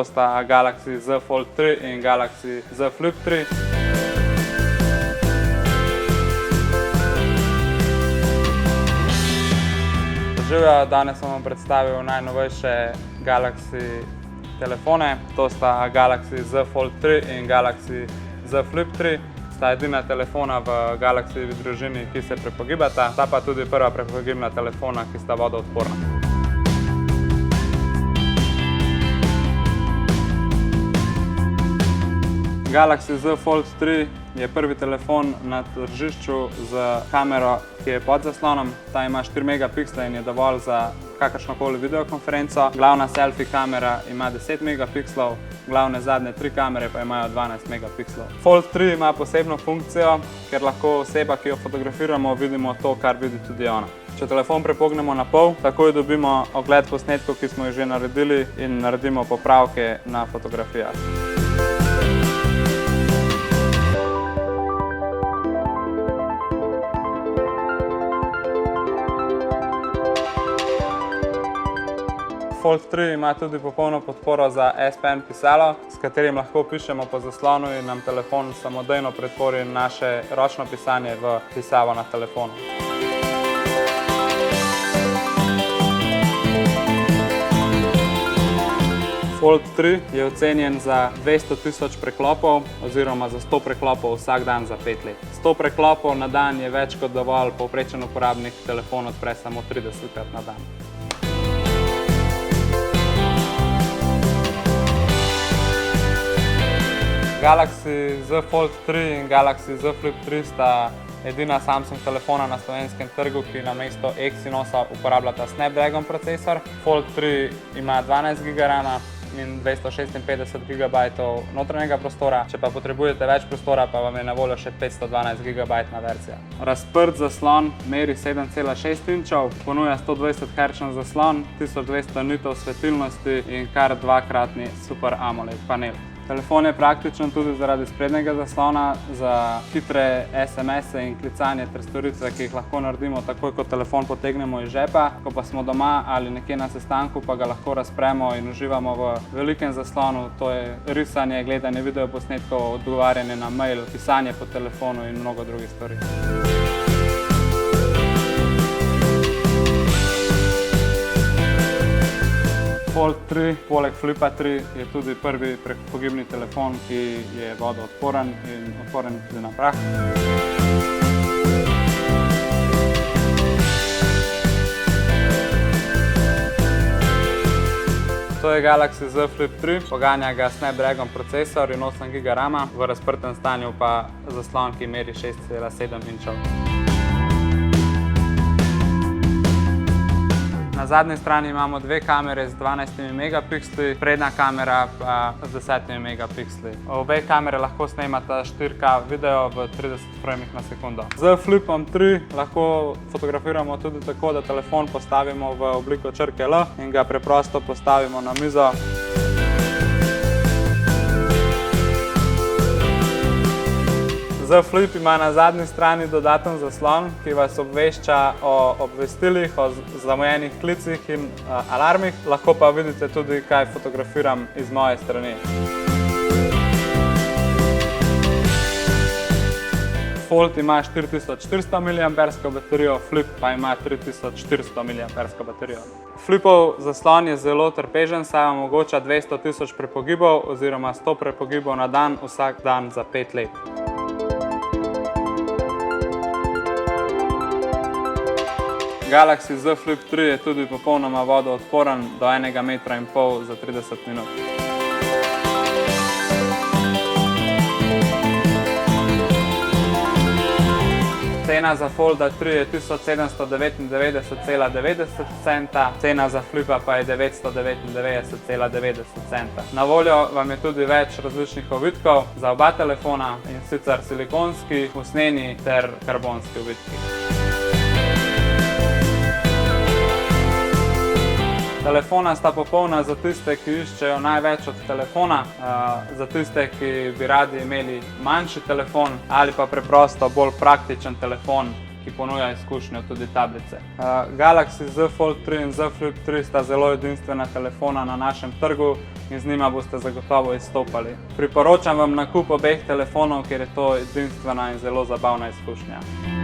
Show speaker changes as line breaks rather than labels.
to sta Galaxy Z Fold 3 in Galaxy Z Flip 3. Živijo, danes sem vam predstavil najnovejše Galaxy telefone. To sta Galaxy Z Fold 3 in Galaxy Z Flip 3. Sta edina telefona v Galaxyjevi družini, ki se prepogibata. Sta pa tudi prva prepogibna telefona, ki sta vodoodporna. Galaxy Z Fold 3 je prvi telefon na tržišču z kamero, ki je pod zaslonom. Ta ima 4 megapiksle in je dovolj za kakršnokoli videokonferenco. Glavna selfie kamera ima 10 megapikslov, glavne zadnje 3 kamere pa imajo 12 megapikslov. Fold 3 ima posebno funkcijo, ker lahko oseba, ki jo fotografiramo, vidimo to, kar vidi tudi ona. Če telefon prepognemo na pol, takoj dobimo ogled posnetkov, ki smo jih že naredili, in naredimo popravke na fotografijah. Fold 3 ima tudi popolno podporo za S Pen pisalo, s katerim lahko pišemo po zaslonu in nam telefon samodejno pretvori naše ročno pisanje v pisavo na telefonu. Fold 3 je ocenjen za 200.000 preklopov oziroma za 100 preklopov vsak dan za 5 let. 100 preklopov na dan je več kot dovolj, povprečen uporabnik telefon odpre samo 30krat na dan. Galaxy Z Fold 3 in Galaxy Z Flip 3 sta edina Samsung telefona na slovenskem trgu, ki namesto Exynosa uporabljata Snapdragon procesor. Fold 3 ima 12 GB RAM in 256 GB notranjega prostora. Če pa potrebujete več prostora, pa vam je na voljo še 512 GB verzija. Razprt zaslon meri 7,6 inčov, ponuja 120 Hz zaslon, 1200 nitov svetilnosti in kar dvakratni Super AMOLED panel. Telefon je praktičen tudi zaradi sprednjega zaslona za hitre SMS-e in klicanje ter storitve, ki jih lahko naredimo takoj, ko telefon potegnemo iz žepa. Ko pa smo doma ali nekje na sestanku, pa ga lahko razpremo in uživamo v velikem zaslonu. To je risanje, gledanje videoposnetkov, odgovarjanje na mail, pisanje po telefonu in mnogo drugih stvari. Fold 3, poleg Flipa 3, je tudi prvi prepogibni telefon, ki je vodoodporen in odporen tudi na prah. To je Galaxy Z Flip 3, poganja ga Snapdragon procesor in 8 GB RAM, v razprtem stanju pa zaslon, ki meri 6,7 inčov. Na zadnji strani imamo dve kamere z 12 megapiksli, prednja kamera pa z 10 megapiksli. Obe kamere lahko snemata 4K video v 30 framih na sekundo. Z Flipom 3 lahko fotografiramo tudi tako, da telefon postavimo v obliko črke L in ga preprosto postavimo na mizo. Z Flip ima na zadnji strani dodaten zaslon, ki vas obvešča o obvestilih, o zamujenih klicih in alarmih. Lahko pa vidite tudi, kaj fotografiram iz moje strani. Fold ima 4400 mAh baterijo, Flip pa ima 3400 mAh baterijo. Flipov zaslon je zelo trpežen, saj omogoča 200.000 prepogibov oziroma 100 prepogibov na dan vsak dan za 5 let. Galaxy Z Flip 3 je tudi popolnoma vodoodporen do 1,5 metra za 30 minut. Cena za Folda 3 je 1799,90 centa, cena za Flipa pa je 999,90 centa. Na voljo vam je tudi več različnih ovitkov za oba telefona, in sicer silikonski, usnjeni ter karbonski ovitki. Telefona sta popolna za tiste, ki iščejo največ od telefona, za tiste, ki bi radi imeli manjši telefon ali pa preprosto bolj praktičen telefon ki ponuja izkušnjo tudi tablice. Galaxy Z Fold 3 in Z Flip 3 sta zelo edinstvena telefona na našem trgu in z njima boste zagotovo izstopali. Priporočam vam nakup obeh telefonov, ker je to edinstvena in zelo zabavna izkušnja.